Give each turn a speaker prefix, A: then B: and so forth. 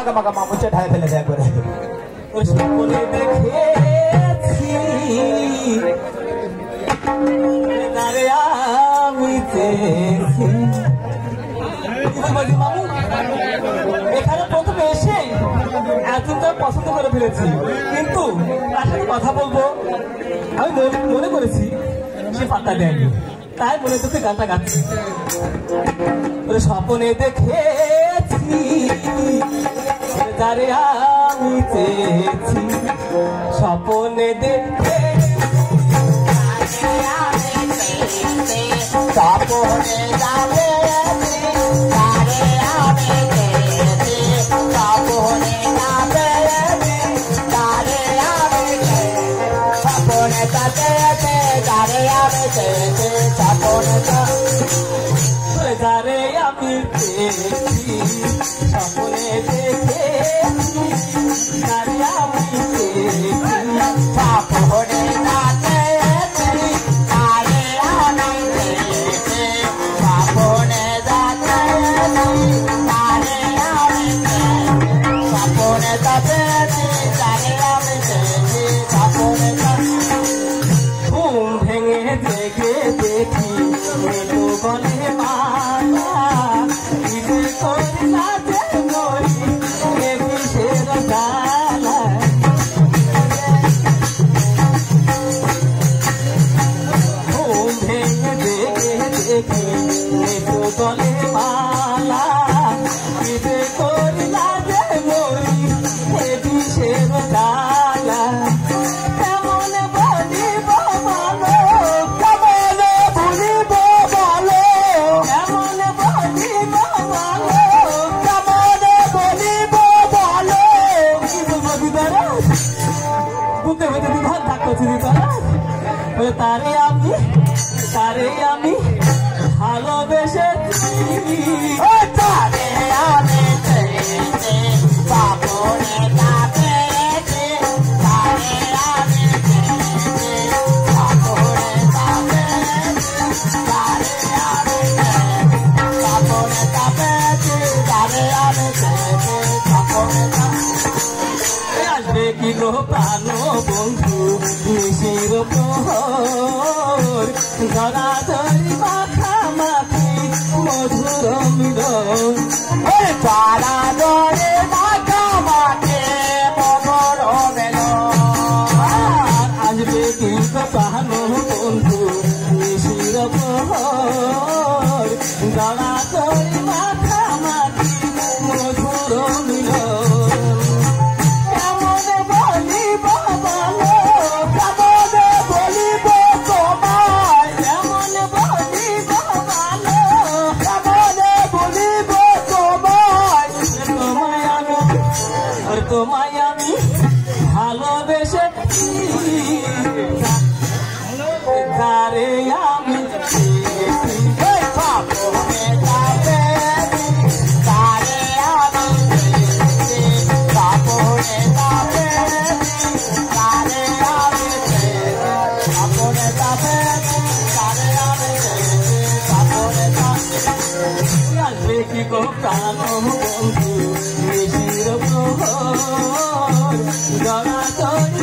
A: মাগা মাগা মামুচা ঢাই ফেলে দেয় করে ওই স্বপ্নে দেখেছি তারে আমি দেখি মামু এখানে প্রথমে এসে এতটা পছন্দ করে ফেলেছি কিন্তু তার সাথে কথা বলবো আমি মনে করেছি সে পাত্তা দেয়নি তাই মনে করতে গানটা গাচ্ছি স্বপ্নে দেখেছি যারে আমি চেয়েছি স্বপ্নে দেখে স্বপ্নে যাবে যারে আমি চেয়েছি স্বপ্নে যাবে যারে আমি স্বপ্নে যাবে যারে আমি চেয়েছি স্বপ্নে যারে আমি পেয়েছি স্বপ্নে দেখেছি যারে আমি পেয়েছি স্বপ্নে যাচ্ছি যারে আমি পেয়েছি স্বপ্নে যাচ্ছি যারে আমি স্বপ্নে যাচ্ছি যারে আমি পেয়েছি স্বপ্নে ঘুম ভেঙে জেগে দেখি বলে মালা ইবে করি না যে মরি এ বিষের জ্বালা ঘুম ভেঙে দেখে দেখি বলে মালা ইবে করি না যে মরি এ বিষের জ্বালা তারে আমি ভালোবেসেছি তারে আমি চেয়েছি স্বপ্নে যাবেছি তারে আমি চেয়েছি স্বপ্নে যাবেছি তারে আমি স্বপ্নে যাবেছি তারে আমি চেয়েছি স্বপ্নে আসবে কি গো প্রাণ বন্ধু নিশির প্রহর ধরা ধরি মাখামাখি মধুর মিলন ধরা ধরে মাখামাখি মধুর মিলন আসবে কি গো প্রাণ বন্ধু নিশির প্রহর ধরা ধরি মাখামাখি মধুর মিলন তোমায় আমি ভালোবেসেছি তারে আমি চেয়েছি স্বপ্নে যাবেছি তারে আমি চেয়েছি স্বপ্নে যাবেছি তারে আমি চেয়েছি স্বপ্নে যাবেছি তারে আমি চেয়েছি স্বপ্নে যাবেছি আসবে কি গো প্রাণ বন্ধু নিশির প্রহর জড়া তরি